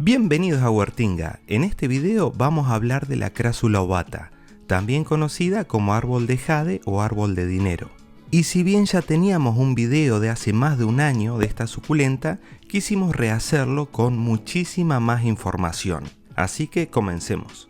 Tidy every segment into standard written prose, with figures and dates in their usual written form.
Bienvenidos a Huertinga. En este video vamos a hablar de la crásula ovata, también conocida como árbol de jade o árbol de dinero. Y si bien ya teníamos un video de hace más de un año de esta suculenta, quisimos rehacerlo con muchísima más información. Así que comencemos.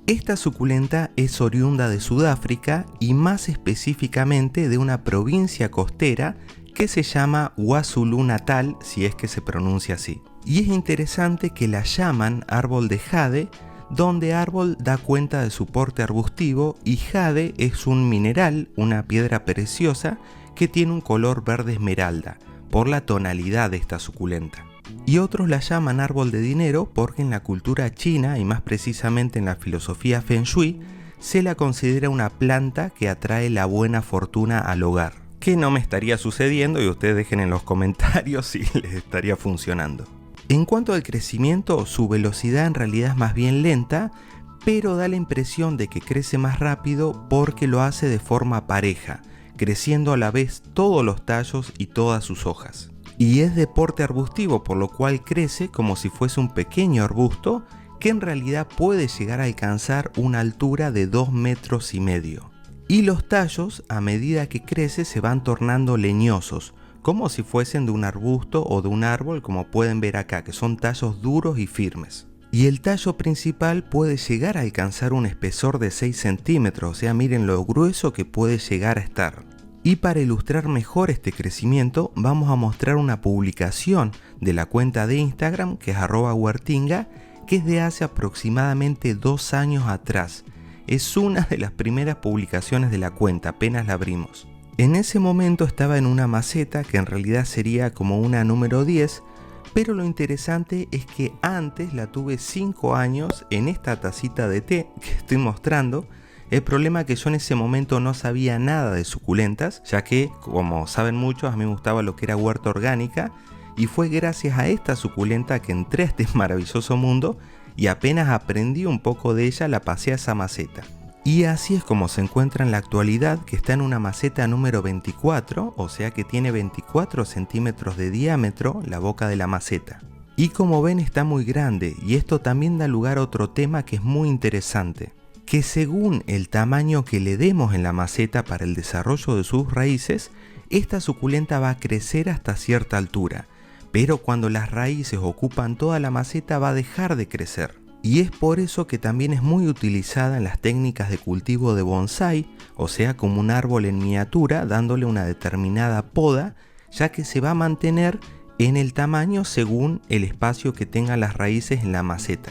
Esta suculenta es oriunda de Sudáfrica y más específicamente de una provincia costera que se llama KwaZulu-Natal, si es que se pronuncia así. Y es interesante que la llaman árbol de jade, donde árbol da cuenta de su porte arbustivo y jade es un mineral, una piedra preciosa que tiene un color verde esmeralda, por la tonalidad de esta suculenta. Y otros la llaman árbol de dinero porque en la cultura china y más precisamente en la filosofía Feng Shui se la considera una planta que atrae la buena fortuna al hogar. Que no me estaría sucediendo y ustedes dejen en los comentarios si les estaría funcionando. En cuanto al crecimiento, su velocidad en realidad es más bien lenta, pero da la impresión de que crece más rápido porque lo hace de forma pareja, creciendo a la vez todos los tallos y todas sus hojas. Y es de porte arbustivo, por lo cual crece como si fuese un pequeño arbusto que en realidad puede llegar a alcanzar una altura de 2,5 metros. Y los tallos, a medida que crece, se van tornando leñosos, como si fuesen de un arbusto o de un árbol, como pueden ver acá, que son tallos duros y firmes. Y el tallo principal puede llegar a alcanzar un espesor de 6 centímetros, o sea, miren lo grueso que puede llegar a estar. Y para ilustrar mejor este crecimiento, vamos a mostrar una publicación de la cuenta de Instagram, que es @huertinga, que es de hace aproximadamente 2 años atrás. Es una de las primeras publicaciones de la cuenta, apenas la abrimos. En ese momento estaba en una maceta que en realidad sería como una número 10, pero lo interesante es que antes la tuve 5 años en esta tacita de té que estoy mostrando. El problema es que yo en ese momento no sabía nada de suculentas, ya que, como saben muchos, a mí me gustaba lo que era huerta orgánica, y fue gracias a esta suculenta que entré a este maravilloso mundo y apenas aprendí un poco de ella la pasé a esa maceta. Y así es como se encuentra en la actualidad, que está en una maceta número 24, o sea que tiene 24 centímetros de diámetro la boca de la maceta. Y como ven está muy grande, y esto también da lugar a otro tema que es muy interesante. Que según el tamaño que le demos en la maceta para el desarrollo de sus raíces, esta suculenta va a crecer hasta cierta altura, pero cuando las raíces ocupan toda la maceta va a dejar de crecer. Y es por eso que también es muy utilizada en las técnicas de cultivo de bonsái, o sea como un árbol en miniatura dándole una determinada poda, ya que se va a mantener en el tamaño según el espacio que tengan las raíces en la maceta.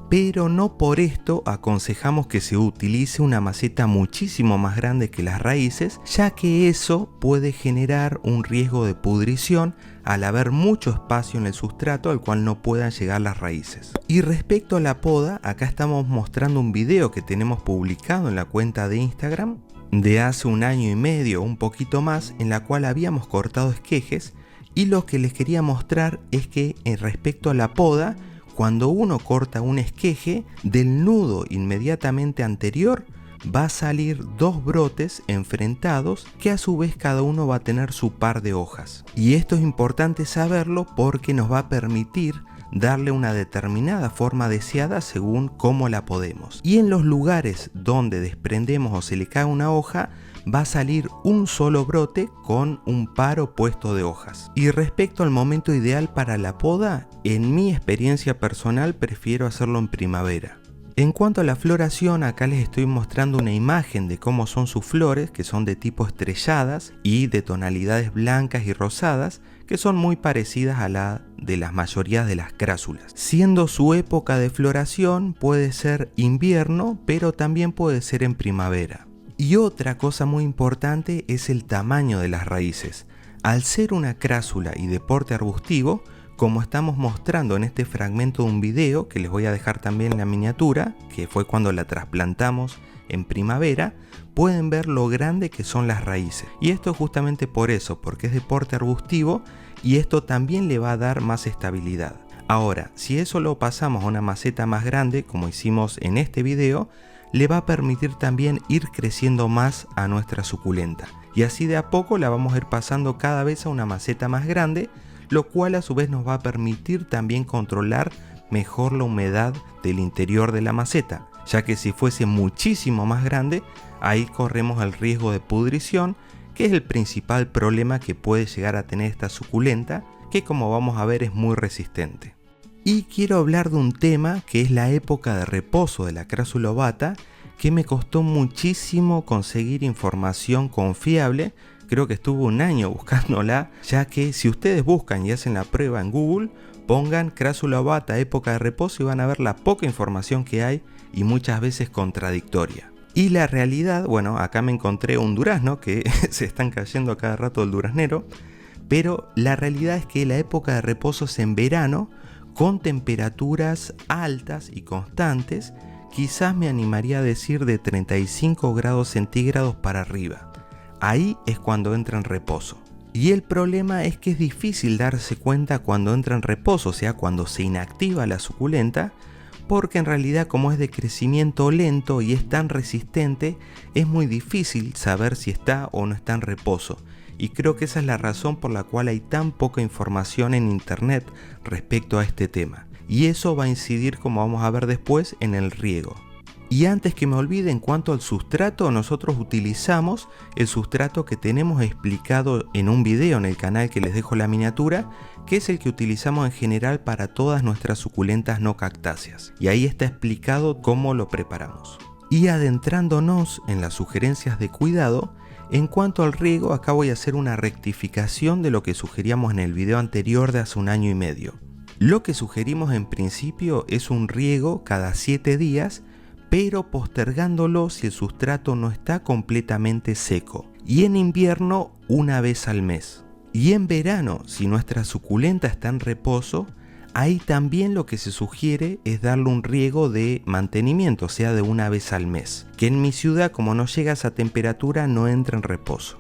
Pero no por esto aconsejamos que se utilice una maceta muchísimo más grande que las raíces, ya que eso puede generar un riesgo de pudrición al haber mucho espacio en el sustrato al cual no puedan llegar las raíces. Y respecto a la poda, acá estamos mostrando un video que tenemos publicado en la cuenta de Instagram de hace 1 año y medio, un poquito más, en la cual habíamos cortado esquejes, y lo que les quería mostrar es que respecto a la poda, cuando uno corta un esqueje, del nudo inmediatamente anterior va a salir 2 brotes enfrentados que a su vez cada uno va a tener su par de hojas. Y esto es importante saberlo porque nos va a permitir darle una determinada forma deseada según cómo la podemos. Y en los lugares donde desprendemos o se le cae una hoja, va a salir un solo brote con un par opuesto de hojas. Y respecto al momento ideal para la poda, en mi experiencia personal prefiero hacerlo en primavera. En cuanto a la floración, acá les estoy mostrando una imagen de cómo son sus flores, que son de tipo estrelladas y de tonalidades blancas y rosadas, que son muy parecidas a la de las mayorías de las crásulas. Siendo su época de floración puede ser invierno, pero también puede ser en primavera. Y otra cosa muy importante es el tamaño de las raíces. Al ser una crásula y de porte arbustivo, como estamos mostrando en este fragmento de un video, que les voy a dejar también en la miniatura, que fue cuando la trasplantamos en primavera, pueden ver lo grande que son las raíces. Y esto es justamente por eso, porque es de porte arbustivo y esto también le va a dar más estabilidad. Ahora, si eso lo pasamos a una maceta más grande, como hicimos en este video, le va a permitir también ir creciendo más a nuestra suculenta. y así de a poco la vamos a ir pasando cada vez a una maceta más grande, lo cual a su vez nos va a permitir también controlar mejor la humedad del interior de la maceta, ya que si fuese muchísimo más grande, ahí corremos el riesgo de pudrición, que es el principal problema que puede llegar a tener esta suculenta, que como vamos a ver es muy resistente. Y quiero hablar de un tema que es la época de reposo de la Crassula ovata, que me costó muchísimo conseguir información confiable. Creo que estuve un año buscándola, ya que si ustedes buscan y hacen la prueba en Google, pongan Crassula ovata época de reposo y van a ver la poca información que hay y muchas veces contradictoria. Y la realidad, bueno, acá me encontré un durazno que se están cayendo a cada rato del duraznero, pero la realidad es que la época de reposo es en verano, con temperaturas altas y constantes, quizás me animaría a decir de 35 grados centígrados para arriba. Ahí es cuando entra en reposo. Y el problema es que es difícil darse cuenta cuando entra en reposo, o sea, cuando se inactiva la suculenta, porque en realidad como es de crecimiento lento y es tan resistente, es muy difícil saber si está o no está en reposo. Y creo que esa es la razón por la cual hay tan poca información en internet respecto a este tema. Y eso va a incidir, como vamos a ver después, en el riego. Y antes que me olvide, en cuanto al sustrato, nosotros utilizamos el sustrato que tenemos explicado en un video en el canal que les dejo la miniatura, que es el que utilizamos en general para todas nuestras suculentas no cactáceas. Y ahí está explicado cómo lo preparamos. Y adentrándonos en las sugerencias de cuidado, en cuanto al riego, acá voy a hacer una rectificación de lo que sugeríamos en el video anterior de hace un año y medio. Lo que sugerimos en principio es un riego cada 7 días, pero postergándolo si el sustrato no está completamente seco. Y en invierno una vez al mes. Y en verano, si nuestra suculenta está en reposo, ahí también lo que se sugiere es darle un riego de mantenimiento, o sea, de una vez al mes. Que en mi ciudad, como no llega a esa temperatura, no entra en reposo.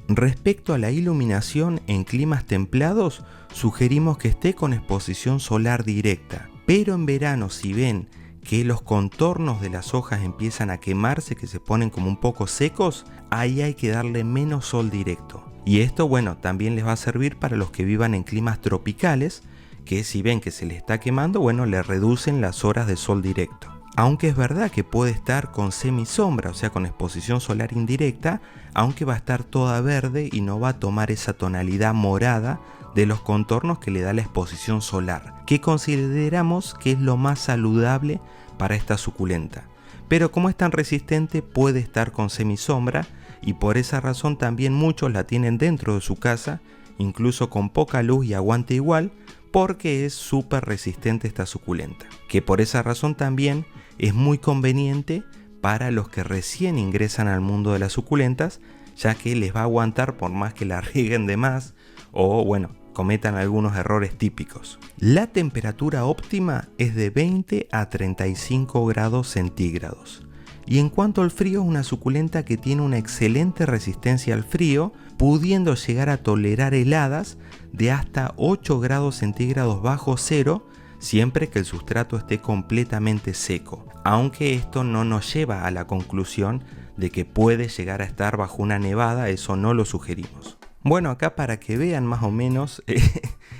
Respecto a la iluminación en climas templados, sugerimos que esté con exposición solar directa. Pero en verano, si ven que los contornos de las hojas empiezan a quemarse, que se ponen como un poco secos, ahí hay que darle menos sol directo. Y esto, bueno, también les va a servir para los que vivan en climas tropicales, que si ven que se le está quemando, bueno, le reducen las horas de sol directo. Aunque es verdad que puede estar con semisombra, o sea, con exposición solar indirecta, aunque va a estar toda verde y no va a tomar esa tonalidad morada de los contornos que le da la exposición solar, que consideramos que es lo más saludable para esta suculenta. Pero como es tan resistente, puede estar con semisombra y por esa razón también muchos la tienen dentro de su casa, incluso con poca luz y aguante igual, porque es súper resistente esta suculenta. Que por esa razón también es muy conveniente para los que recién ingresan al mundo de las suculentas, ya que les va a aguantar por más que la rieguen de más o bueno, cometan algunos errores típicos. La temperatura óptima es de 20 a 35 grados centígrados. Y en cuanto al frío, es una suculenta que tiene una excelente resistencia al frío, pudiendo llegar a tolerar heladas de hasta 8 grados centígrados bajo cero, siempre que el sustrato esté completamente seco. Aunque esto no nos lleva a la conclusión de que puede llegar a estar bajo una nevada, eso no lo sugerimos. Bueno, acá para que vean más o menos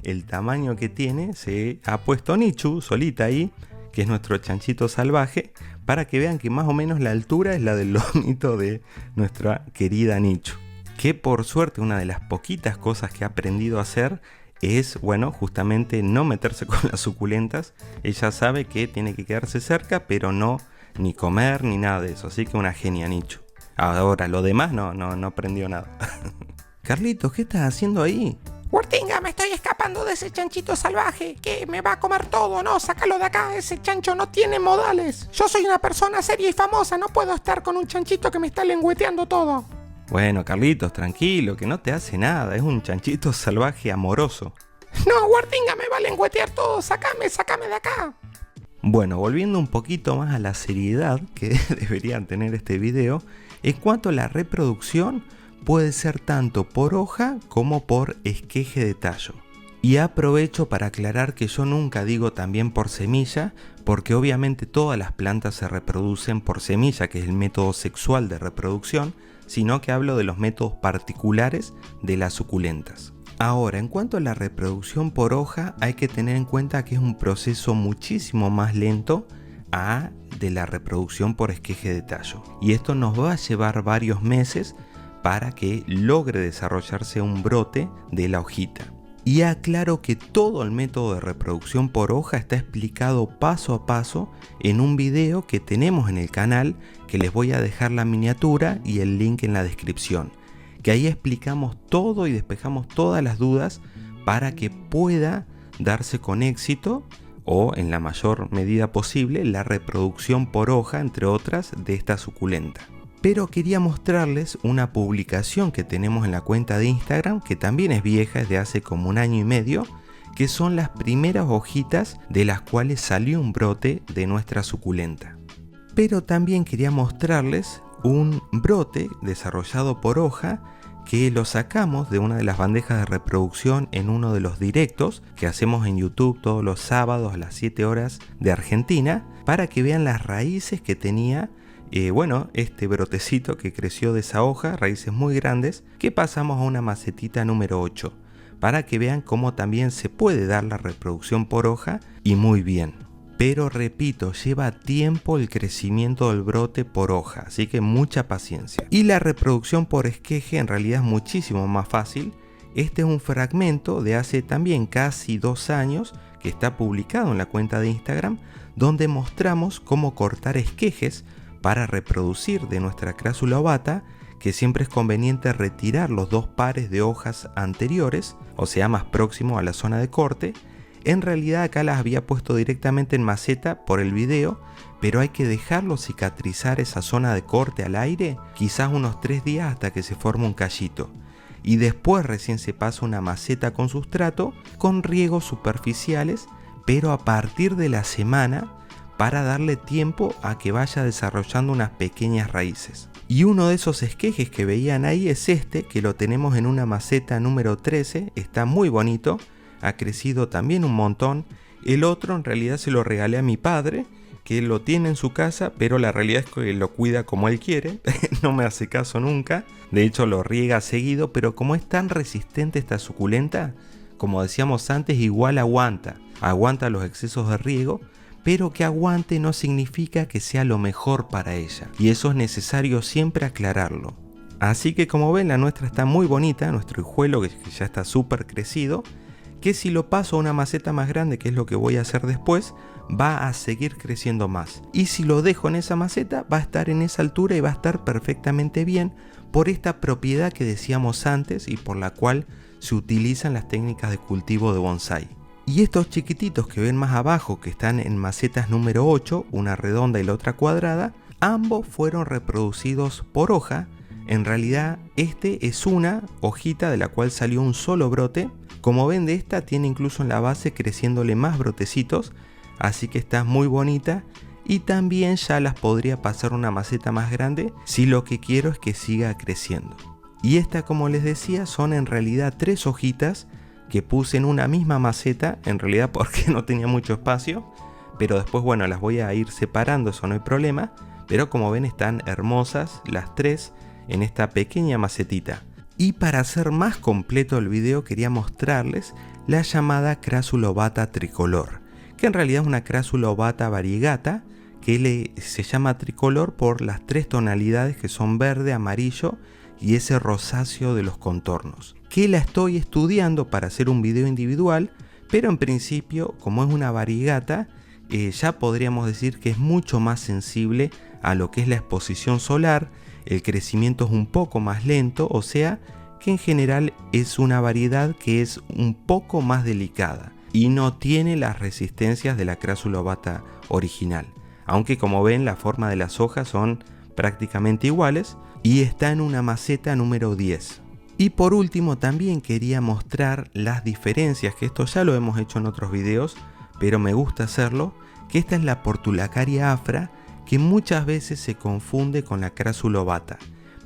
el tamaño que tiene, se ha puesto Nichu solita ahí, que es nuestro chanchito salvaje, para que vean que más o menos la altura es la del lomito de nuestra querida Nichu. Que por suerte una de las poquitas cosas que ha aprendido a hacer es, bueno, justamente no meterse con las suculentas. Ella sabe que tiene que quedarse cerca, pero no ni comer ni nada de eso, así que una genia Nichu. Ahora lo demás no aprendió nada. Carlitos, ¿qué estás haciendo ahí? Huertinga, me estoy escapando de ese chanchito salvaje que me va a comer todo, ¿no? Sácalo de acá, ese chancho no tiene modales. Yo soy una persona seria y famosa, no puedo estar con un chanchito que me está lengüeteando todo. Bueno, Carlitos, tranquilo, que no te hace nada, es un chanchito salvaje amoroso. No, Huertinga, me va a lengüetear todo, sácame de acá. Bueno, volviendo un poquito más a la seriedad que deberían tener este video, en cuanto a la reproducción, puede ser tanto por hoja como por esqueje de tallo. Y aprovecho para aclarar que yo nunca digo también por semilla, porque obviamente todas las plantas se reproducen por semilla, que es el método sexual de reproducción, sino que hablo de los métodos particulares de las suculentas. Ahora, en cuanto a la reproducción por hoja, hay que tener en cuenta que es un proceso muchísimo más lento a de la reproducción por esqueje de tallo. Y esto nos va a llevar varios meses para que logre desarrollarse un brote de la hojita. Y aclaro que todo el método de reproducción por hoja está explicado paso a paso en un video que tenemos en el canal, que les voy a dejar la miniatura y el link en la descripción, que ahí explicamos todo y despejamos todas las dudas para que pueda darse con éxito o en la mayor medida posible la reproducción por hoja, entre otras, de esta suculenta. Pero quería mostrarles una publicación que tenemos en la cuenta de Instagram, que también es vieja, es de hace como 1 año y medio, que son las primeras hojitas de las cuales salió un brote de nuestra suculenta. Pero también quería mostrarles un brote desarrollado por hoja que lo sacamos de una de las bandejas de reproducción en uno de los directos que hacemos en YouTube todos los sábados a las 7 horas de Argentina, para que vean las raíces que tenía este brotecito que creció de esa hoja, raíces muy grandes, que pasamos a una macetita número 8, para que vean cómo también se puede dar la reproducción por hoja y muy bien. Pero repito, lleva tiempo el crecimiento del brote por hoja, así que mucha paciencia. Y la reproducción por esqueje en realidad es muchísimo más fácil. Este es un fragmento de hace también casi 2 años que está publicado en la cuenta de Instagram, donde mostramos cómo cortar esquejes para reproducir de nuestra crásula ovata, que siempre es conveniente retirar los 2 pares de hojas anteriores, o sea más próximo a la zona de corte. En realidad acá las había puesto directamente en maceta por el video, pero hay que dejarlo cicatrizar esa zona de corte al aire, quizás unos 3 días hasta que se forme un callito. Y después recién se pasa una maceta con sustrato, con riegos superficiales, pero a partir de la semana, para darle tiempo a que vaya desarrollando unas pequeñas raíces. Y uno de esos esquejes que veían ahí es este, que lo tenemos en una maceta número 13, está muy bonito, ha crecido también un montón. El otro en realidad se lo regalé a mi padre, que lo tiene en su casa, pero la realidad es que lo cuida como él quiere, no me hace caso nunca, de hecho lo riega seguido, pero como es tan resistente esta suculenta, como decíamos antes, igual aguanta los excesos de riego, pero que aguante no significa que sea lo mejor para ella, y eso es necesario siempre aclararlo. Así que como ven, la nuestra está muy bonita, nuestro hijuelo que ya está súper crecido, que si lo paso a una maceta más grande, que es lo que voy a hacer después, va a seguir creciendo más. Y si lo dejo en esa maceta, va a estar en esa altura y va a estar perfectamente bien por esta propiedad que decíamos antes y por la cual se utilizan las técnicas de cultivo de bonsái. Y estos chiquititos que ven más abajo, que están en macetas número 8, una redonda y la otra cuadrada, ambos fueron reproducidos por hoja. En realidad este es una hojita de la cual salió un solo brote. Como ven, de esta tiene incluso en la base creciéndole más brotecitos, así que está muy bonita. Y también ya las podría pasar a una maceta más grande si lo que quiero es que siga creciendo. Y esta, como les decía, son en realidad 3 hojitas que puse en una misma maceta, en realidad porque no tenía mucho espacio, pero después bueno, las voy a ir separando, eso no hay problema. Pero como ven, están hermosas las 3 en esta pequeña macetita. Y para hacer más completo el video, quería mostrarles la llamada crásula ovata tricolor, que en realidad es una crásula ovata variegata, que se llama tricolor por las 3 tonalidades que son verde, amarillo y ese rosáceo de los contornos, que la estoy estudiando para hacer un video individual, pero en principio, como es una variegata, ya podríamos decir que es mucho más sensible a lo que es la exposición solar. El crecimiento es un poco más lento, o sea que en general es una variedad que es un poco más delicada y no tiene las resistencias de la crásula ovata original, aunque como ven la forma de las hojas son prácticamente iguales, y está en una maceta número 10. Y por último también quería mostrar las diferencias, que esto ya lo hemos hecho en otros videos, pero me gusta hacerlo, que esta es la Portulacaria afra, que muchas veces se confunde con la crásula ovata,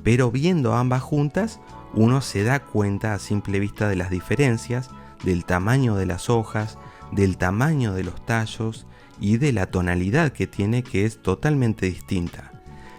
pero viendo ambas juntas uno se da cuenta a simple vista de las diferencias, del tamaño de las hojas, del tamaño de los tallos y de la tonalidad que tiene, que es totalmente distinta.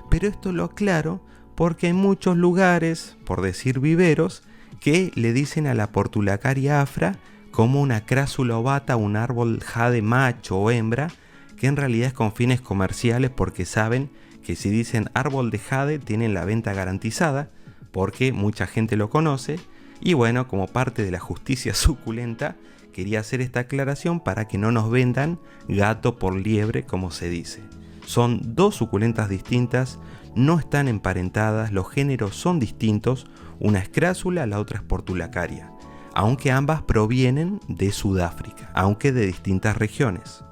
Pero esto lo aclaro porque hay muchos lugares, por decir viveros, que le dicen a la Portulacaria afra como una crásula ovata, un árbol jade macho o hembra, que en realidad es con fines comerciales porque saben que si dicen árbol de jade tienen la venta garantizada, porque mucha gente lo conoce. Y bueno, como parte de la justicia suculenta, quería hacer esta aclaración para que no nos vendan gato por liebre, como se dice. Son dos suculentas distintas, no están emparentadas, los géneros son distintos, una es crásula, la otra es portulacaria, aunque ambas provienen de Sudáfrica, aunque de distintas regiones.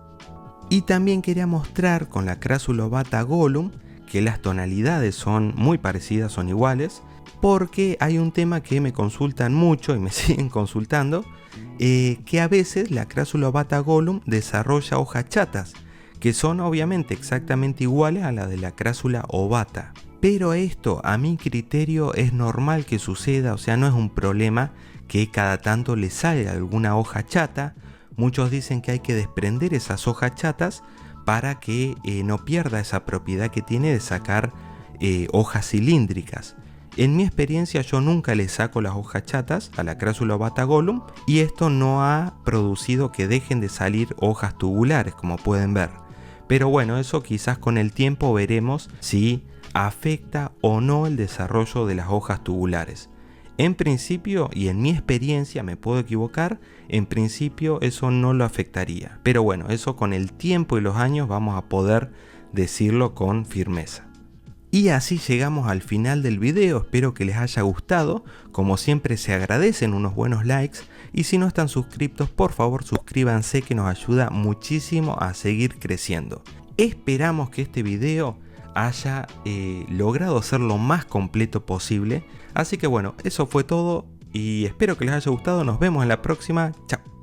Y también quería mostrar con la crásula ovata Gollum que las tonalidades son muy parecidas, son iguales, porque hay un tema que me consultan mucho y me siguen consultando, que a veces la crásula ovata Gollum desarrolla hojas chatas, que son obviamente exactamente iguales a la de la crásula ovata. Pero esto, a mi criterio, es normal que suceda, o sea, no es un problema que cada tanto le salga alguna hoja chata. Muchos dicen que hay que desprender esas hojas chatas para que no pierda esa propiedad que tiene de sacar hojas cilíndricas. En mi experiencia yo nunca le saco las hojas chatas a la crásula ovata Gollum y esto no ha producido que dejen de salir hojas tubulares, como pueden ver. Pero bueno, eso quizás con el tiempo veremos si afecta o no el desarrollo de las hojas tubulares. En principio, y en mi experiencia, me puedo equivocar, en principio eso no lo afectaría. Pero bueno, eso con el tiempo y los años vamos a poder decirlo con firmeza. Y así llegamos al final del video, espero que les haya gustado. Como siempre se agradecen unos buenos likes y si no están suscriptos, por favor suscríbanse, que nos ayuda muchísimo a seguir creciendo. Esperamos que este video haya logrado ser lo más completo posible. Así que bueno, eso fue todo y espero que les haya gustado. Nos vemos en la próxima. Chao.